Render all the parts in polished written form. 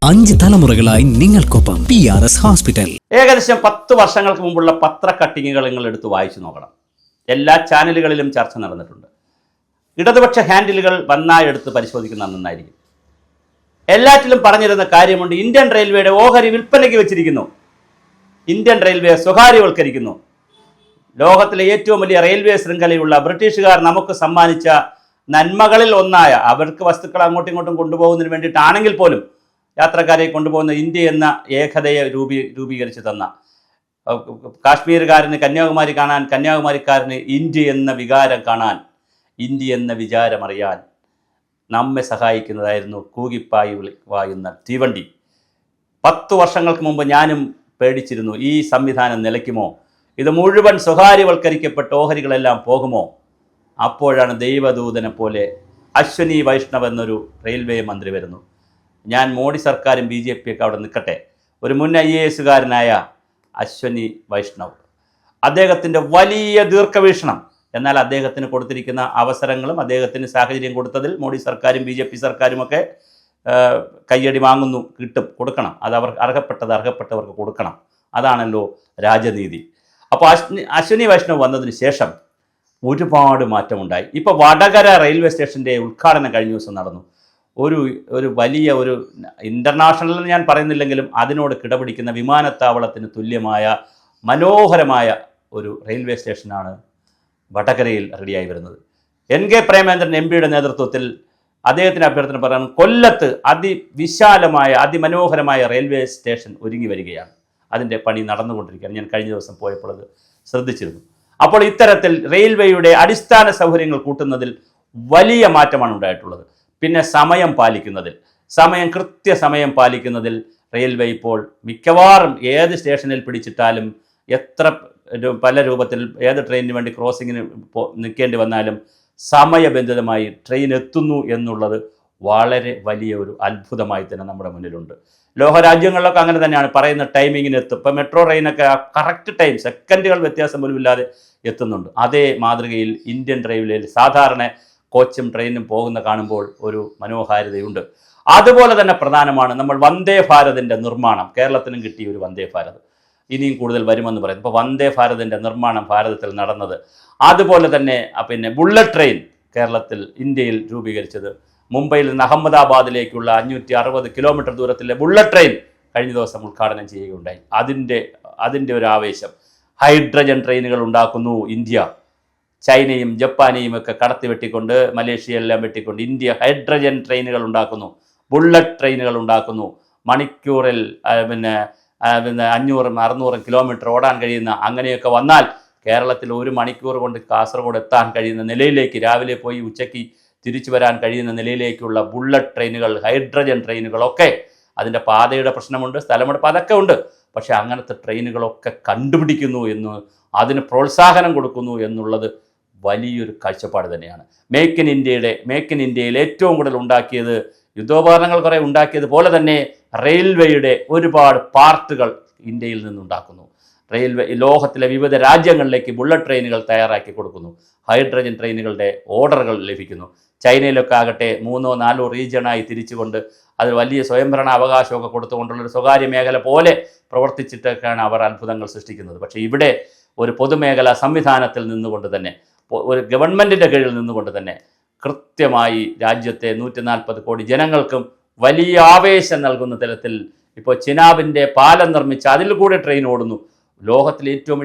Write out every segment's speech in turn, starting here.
5 തലമുറകളായി നിങ്ങൾക്കൊപ്പം PRS hospital. ഏകദേശം 10 വർഷങ്ങൾക്ക് മുമ്പുള്ള പത്ര കട്ടിങ്ങുകൾ നിങ്ങൾ എടുത്ത് വായിച്ചു നോക്കണം. എല്ലാ ചാനലുകളിലും ചർച്ച നടന്നിട്ടുണ്ട്. ഇടതുപക്ഷ ഹാൻഡിലുകൾ വന്നായി എടുത്ത് പരിശോധിക്കുന്നത് നന്നായിരിക്കും. എല്ലാറ്റിലും പറഞ്ഞിരുന്ന കാര്യമുണ്ട്. ഇന്ത്യൻ റെയിൽവേയുടെ ഓഹരി വിൽപ്പനയ്ക്ക് വെച്ചിരിക്കുന്നു. ഇന്ത്യൻ റെയിൽവേ സ്വകാര്യവൽക്കരിക്കുന്നു. ലോകത്തിലെ ഏറ്റവും വലിയ റെയിൽവേ ശൃംഖലയുള്ള ബ്രിട്ടീഷുകാർ നമുക്ക് സമ്മാനിച്ച നന്മകളിൽ ഒന്നായ, അവർക്ക് വസ്തുക്കൾ അങ്ങോട്ടും ഇങ്ങോട്ടും കൊണ്ടുപോകുന്നതിന് വേണ്ടിയിട്ടാണെങ്കിൽ പോലും യാത്രക്കാരെ കൊണ്ടുപോകുന്ന ഇന്ത്യ എന്ന ഏകതയെ രൂപീകരിച്ച് തന്ന, കാശ്മീരുകാരന് കന്യാകുമാരി കാണാൻ, കന്യാകുമാരിക്കാരന് ഇന്ത്യ എന്ന വികാരം കാണാൻ, ഇന്ത്യ എന്ന വിചാരം അറിയാൻ നമ്മെ സഹായിക്കുന്നതായിരുന്നു കൂകിപ്പായി വായുന്ന തീവണ്ടി. 10 വർഷങ്ങൾക്ക് മുമ്പ് ഞാനും പേടിച്ചിരുന്നു, ഈ സംവിധാനം നിലയ്ക്കുമോ, ഇത് മുഴുവൻ സ്വകാര്യവൽക്കരിക്കപ്പെട്ട ഓഹരികളെല്ലാം പോകുമോ. അപ്പോഴാണ് ദൈവദൂതനെ പോലെ അശ്വനി വൈഷ്ണവ് എന്നൊരു റെയിൽവേ മന്ത്രി വരുന്നു. ഞാൻ മോഡി സർക്കാരും BJP ഒക്കെ അവിടെ നിൽക്കട്ടെ, ഒരു മുൻ IAS അശ്വനി വൈഷ്ണവ്, അദ്ദേഹത്തിൻ്റെ വലിയ ദീർഘവീക്ഷണം, എന്നാൽ അദ്ദേഹത്തിന് കൊടുത്തിരിക്കുന്ന അവസരങ്ങളും അദ്ദേഹത്തിന് സാഹചര്യം കൊടുത്തതിൽ മോഡി സർക്കാരും BJP സർക്കാരുമൊക്കെ കയ്യടി വാങ്ങുന്നു. കിട്ടും, കൊടുക്കണം, അത് അവർ അർഹപ്പെട്ടവർക്ക് കൊടുക്കണം. അതാണല്ലോ രാജനീതി. അപ്പോൾ അശ്വനി വൈഷ്ണവ് വന്നതിന് ശേഷം ഒരുപാട് മാറ്റമുണ്ടായി. ഇപ്പോൾ വടകര റെയിൽവേ സ്റ്റേഷൻ്റെ ഉദ്ഘാടനം കഴിഞ്ഞ ദിവസം നടന്നു. ഒരു വലിയ ഒരു ഇൻ്റർനാഷണൽ എന്ന് ഞാൻ പറയുന്നില്ലെങ്കിലും അതിനോട് കിടപിടിക്കുന്ന വിമാനത്താവളത്തിന് തുല്യമായ മനോഹരമായ ഒരു റെയിൽവേ സ്റ്റേഷനാണ് വടകരയിൽ റെഡിയായി വരുന്നത്. NK പ്രേമേന്ദ്രൻ MPയുടെ നേതൃത്വത്തിൽ അദ്ദേഹത്തിന് അഭ്യർത്ഥന പറയാൻ കൊല്ലത്ത് അതിവിശാലമായ അതിമനോഹരമായ റെയിൽവേ സ്റ്റേഷൻ ഒരുങ്ങി വരികയാണ്. അതിൻ്റെ പണി നടന്നുകൊണ്ടിരിക്കുകയാണ്. ഞാൻ കഴിഞ്ഞ ദിവസം പോയപ്പോൾ അത് ശ്രദ്ധിച്ചിരുന്നു. അപ്പോൾ ഇത്തരത്തിൽ റെയിൽവേയുടെ അടിസ്ഥാന സൗകര്യങ്ങൾ കൂട്ടുന്നതിൽ വലിയ മാറ്റമാണ് ഉണ്ടായിട്ടുള്ളത്. പിന്നെ കൃത്യസമയം പാലിക്കുന്നതിൽ റെയിൽവേ ഇപ്പോൾ മിക്കവാറും ഏത് സ്റ്റേഷനിൽ പിടിച്ചിട്ടാലും, പല രൂപത്തിൽ ഏത് ട്രെയിനിന് വേണ്ടി ക്രോസിങ്ങിന് നിൽക്കേണ്ടി വന്നാലും സമയബന്ധിതമായി ട്രെയിൻ എത്തുന്നു എന്നുള്ളത് വളരെ വലിയ ഒരു അത്ഭുതമായി തന്നെ നമ്മുടെ മുന്നിലുണ്ട്. ലോകരാജ്യങ്ങളിലൊക്കെ അങ്ങനെ തന്നെയാണ്, പറയുന്ന ടൈമിങ്ങിന് എത്തും. ഇപ്പോൾ മെട്രോ ട്രെയിനൊക്കെ കറക്റ്റ് ടൈം, സെക്കൻഡുകൾ വ്യത്യാസം പോലും ഇല്ലാതെ എത്തുന്നുണ്ട്. അതേ മാതൃകയിൽ ഇന്ത്യൻ റെയിൽവേയിൽ സാധാരണ കോച്ചും ട്രെയിനും പോകുന്ന കാണുമ്പോൾ ഒരു മനോഹാരിതയുണ്ട്. അതുപോലെ തന്നെ പ്രധാനമാണ് നമ്മൾ വന്ദേ ഭാരതിൻ്റെ നിർമ്മാണം. കേരളത്തിനും കിട്ടിയ ഒരു വന്ദേ ഭാരത്, ഇനിയും കൂടുതൽ വരുമെന്ന് പറയുന്നു. ഇപ്പോൾ വന്ദേ ഭാരതിൻ്റെ നിർമ്മാണം ഭാരതത്തിൽ നടന്നത്, അതുപോലെ തന്നെ പിന്നെ ബുള്ളറ്റ് ട്രെയിൻ ഇന്ത്യയിൽ രൂപീകരിച്ചത്, മുംബൈയിൽ നിന്ന് അഹമ്മദാബാദിലേക്കുള്ള 560 കിലോമീറ്റർ ദൂരത്തിലെ ബുള്ളറ്റ് ട്രെയിൻ കഴിഞ്ഞ ദിവസം ഉദ്ഘാടനം ചെയ്യുകയുണ്ടായി. അതിൻ്റെ ഒരു ആവേശം. ഹൈഡ്രജൻ ട്രെയിനുകൾ ഉണ്ടാക്കുന്നു ഇന്ത്യ. ചൈനയും ജപ്പാനെയും ഒക്കെ കടത്തി വെട്ടിക്കൊണ്ട്, മലേഷ്യയെല്ലാം വെട്ടിക്കൊണ്ട് ഇന്ത്യ ഹൈഡ്രജൻ ട്രെയിനുകൾ ഉണ്ടാക്കുന്നു, ബുള്ളറ്റ് ട്രെയിനുകൾ ഉണ്ടാക്കുന്നു. മണിക്കൂറിൽ 500-600 കിലോമീറ്റർ ഓടാൻ കഴിയുന്ന, അങ്ങനെയൊക്കെ വന്നാൽ കേരളത്തിൽ 1 മണിക്കൂർ കൊണ്ട് കാസർഗോഡ് എത്താൻ കഴിയുന്ന നിലയിലേക്ക്, രാവിലെ പോയി ഉച്ചയ്ക്ക് തിരിച്ചു വരാൻ കഴിയുന്ന നിലയിലേക്കുള്ള ബുള്ളറ്റ് ട്രെയിനുകൾ, ഹൈഡ്രജൻ ട്രെയിനുകളൊക്കെ, അതിൻ്റെ പാതയുടെ പ്രശ്നമുണ്ട്, സ്ഥലമെടുപ്പ്, അതൊക്കെ ഉണ്ട്. പക്ഷേ അങ്ങനത്തെ ട്രെയിനുകളൊക്കെ കണ്ടുപിടിക്കുന്നു എന്ന്, അതിന് പ്രോത്സാഹനം കൊടുക്കുന്നു എന്നുള്ളത് വലിയൊരു കാഴ്ചപ്പാട് തന്നെയാണ്. മേക്ക് ഇൻ ഇന്ത്യയിൽ ഏറ്റവും കൂടുതൽ ഉണ്ടാക്കിയത്, യുദ്ധോപകരണങ്ങൾ കുറേ ഉണ്ടാക്കിയതുപോലെ തന്നെ റെയിൽവേയുടെ ഒരുപാട് പാർട്ടുകൾ ഇന്ത്യയിൽ നിന്നുണ്ടാക്കുന്നു. റെയിൽവേ ലോകത്തിലെ വിവിധ രാജ്യങ്ങളിലേക്ക് ബുള്ളറ്റ് ട്രെയിനുകൾ തയ്യാറാക്കി കൊടുക്കുന്നു. ഹൈഡ്രജൻ ട്രെയിനുകളുടെ ഓർഡറുകൾ ലഭിക്കുന്നു. ചൈനയിലൊക്കെ ആകട്ടെ 3-4 റീജിയണായി തിരിച്ചുകൊണ്ട് അത് വലിയ സ്വയംഭരണ അവകാശമൊക്കെ കൊടുത്തുകൊണ്ടുള്ളൊരു സ്വകാര്യ മേഖല പോലെ പ്രവർത്തിച്ചിട്ടൊക്കെയാണ് അവർ അത്ഭുതങ്ങൾ സൃഷ്ടിക്കുന്നത്. പക്ഷേ ഇവിടെ ഒരു പൊതുമേഖലാ സംവിധാനത്തിൽ നിന്നുകൊണ്ട് തന്നെ, ഒരു ഗവൺമെൻറ്റിൻ്റെ കീഴിൽ നിന്നുകൊണ്ട് തന്നെ കൃത്യമായി രാജ്യത്തെ 140 കോടി ജനങ്ങൾക്കും വലിയ ആവേശം നൽകുന്ന തരത്തിൽ ഇപ്പോൾ ചിനാബിൻ്റെ പാലം നിർമ്മിച്ച് അതിൽ കൂടെ ട്രെയിൻ ഓടുന്നു. ലോകത്തിലെ ഏറ്റവും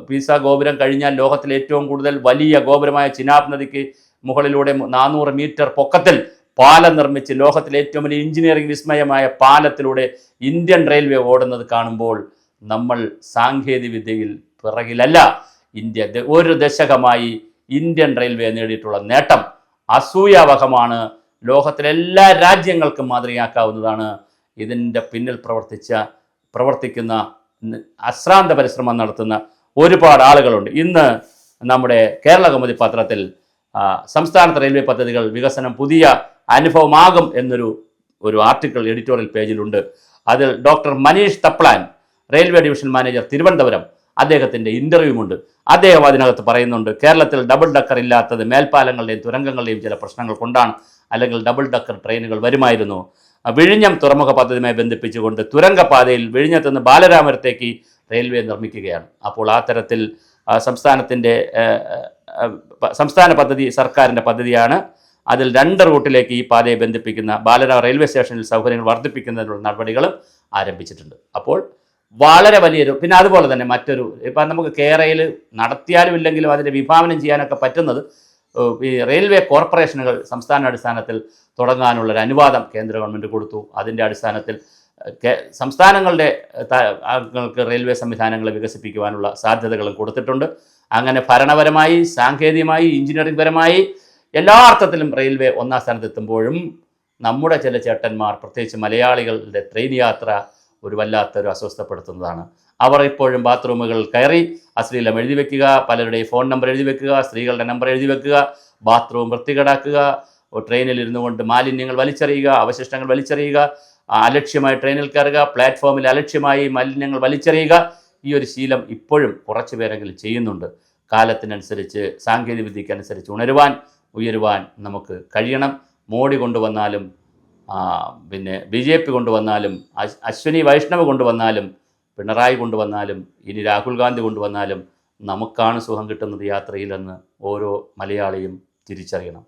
പീസ ഗോപുരം കഴിഞ്ഞാൽ ലോകത്തിലെ ഏറ്റവും കൂടുതൽ വലിയ ഗോപുരമായ ചിനാബ് നദിക്ക് മുകളിലൂടെ 400 മീറ്റർ പൊക്കത്തിൽ പാലം നിർമ്മിച്ച് ലോകത്തിലെ ഏറ്റവും വലിയ എഞ്ചിനീയറിംഗ് വിസ്മയമായ പാലത്തിലൂടെ ഇന്ത്യൻ റെയിൽവേ ഓടുന്നത് കാണുമ്പോൾ നമ്മൾ സാങ്കേതിക വിദ്യയിൽ പിറകിലല്ല. ഇന്ത്യ ഒരു ദശകമായി ഇന്ത്യൻ റെയിൽവേ നേടിയിട്ടുള്ള നേട്ടം അസൂയാവഹമാണ്. ലോകത്തിലെ എല്ലാ രാജ്യങ്ങൾക്കും മാതൃകയാക്കാവുന്നതാണ്. ഇതിൻ്റെ പിന്നിൽ പ്രവർത്തിക്കുന്ന അശ്രാന്ത പരിശ്രമം നടത്തുന്ന ഒരുപാട് ആളുകളുണ്ട്. ഇന്ന് നമ്മുടെ കേരള കൗമുദി പത്രത്തിൽ സംസ്ഥാനത്തെ റെയിൽവേ പദ്ധതികൾ വികസനം പുതിയ അനുഭവമാകും എന്നൊരു ആർട്ടിക്കിൾ എഡിറ്റോറിയൽ പേജിലുണ്ട്. അതിൽ doctor Manish Thaplan, railway division manager Thiruvananthapuram, അദ്ദേഹത്തിൻ്റെ ഇൻ്റർവ്യൂമുണ്ട്. അദ്ദേഹം അതിനകത്ത് പറയുന്നുണ്ട്, കേരളത്തിൽ ഡബിൾ ഡക്കർ ഇല്ലാത്തത് മേൽപ്പാലങ്ങളുടെയും തുരങ്കങ്ങളുടെയും ചില പ്രശ്നങ്ങൾ കൊണ്ടാണ്, അല്ലെങ്കിൽ ഡബിൾ ഡക്കർ ട്രെയിനുകൾ വരുമായിരുന്നു. വിഴിഞ്ഞം തുറമുഖ പദ്ധതിയുമായി ബന്ധിപ്പിച്ചുകൊണ്ട് തുരങ്കപാതയിൽ വിഴിഞ്ഞത്ത് നിന്ന് ബാലരാമപുരത്തേക്ക് റെയിൽവേ നിർമ്മിക്കുകയാണ്. അപ്പോൾ ആ തരത്തിൽ സംസ്ഥാന പദ്ധതി സർക്കാരിൻ്റെ പദ്ധതിയാണ്. അതിൽ 2 റൂട്ടിലേക്ക് ഈ പാതയെ ബന്ധിപ്പിക്കുന്ന ബാലരാമ റെയിൽവേ സ്റ്റേഷനിൽ സൗകര്യങ്ങൾ വർദ്ധിപ്പിക്കുന്നതിനുള്ള നടപടികളും ആരംഭിച്ചിട്ടുണ്ട്. അപ്പോൾ വളരെ വലിയൊരു, പിന്നെ അതുപോലെ തന്നെ മറ്റൊരു, ഇപ്പം നമുക്ക് കേരളയിൽ നടത്തിയാലും ഇല്ലെങ്കിലും അതിൻ്റെ വിഭാവനം ചെയ്യാനൊക്കെ പറ്റുന്നത് ഈ റെയിൽവേ കോർപ്പറേഷനുകൾ സംസ്ഥാന അടിസ്ഥാനത്തിൽ തുടങ്ങാനുള്ളൊരു അനുവാദം കേന്ദ്ര ഗവൺമെൻറ് കൊടുത്തു. അതിൻ്റെ അടിസ്ഥാനത്തിൽ സംസ്ഥാനങ്ങളുടെ റെയിൽവേ സംവിധാനങ്ങൾ വികസിപ്പിക്കുവാനുള്ള സാധ്യതകളും കൊടുത്തിട്ടുണ്ട്. അങ്ങനെ ഭരണപരമായി, സാങ്കേതികമായി, എഞ്ചിനീയറിംഗ് പരമായി എല്ലാ അർത്ഥത്തിലും റെയിൽവേ ഒന്നാം സ്ഥാനത്തെത്തുമ്പോഴും നമ്മുടെ ചില ചേട്ടന്മാർ, പ്രത്യേകിച്ച് മലയാളികളുടെ ട്രെയിൻ യാത്ര ഒരു വല്ലാത്തൊരു അസ്വസ്ഥപ്പെടുത്തുന്നതാണ്. അവർ ഇപ്പോഴും ബാത്റൂമുകളിൽ കയറി അശ്ലീലം എഴുതി വെക്കുക, പലരുടെയും ഫോൺ നമ്പർ എഴുതി വെക്കുക, സ്ത്രീകളുടെ നമ്പർ എഴുതി വെക്കുക, ബാത്റൂം വൃത്തികേടാക്കുക, ട്രെയിനിൽ ഇരുന്നു കൊണ്ട് മാലിന്യങ്ങൾ വലിച്ചെറിയുക, അവശിഷ്ടങ്ങൾ വലിച്ചെറിയുക, അലക്ഷ്യമായി ട്രെയിനിൽ കയറുക, പ്ലാറ്റ്ഫോമിൽ അലക്ഷ്യമായി മാലിന്യങ്ങൾ വലിച്ചെറിയുക. ഈ ഒരു ശീലം ഇപ്പോഴും കുറച്ച് പേരെങ്കിലും ചെയ്യുന്നുണ്ട്. കാലത്തിനനുസരിച്ച്, സാങ്കേതിക വിദ്യക്കനുസരിച്ച് ഉയരുവാൻ നമുക്ക് കഴിയണം. മോഡി കൊണ്ടുവന്നാലും പിന്നെ BJP കൊണ്ടുവന്നാലും, അശ്വനി വൈഷ്ണവ് കൊണ്ടുവന്നാലും, പിണറായി കൊണ്ടുവന്നാലും, ഇനി രാഹുൽ ഗാന്ധി കൊണ്ടുവന്നാലും നമുക്കാണ് സുഖം കിട്ടുന്നത് യാത്രയിലെന്ന് ഓരോ മലയാളിയും തിരിച്ചറിയണം.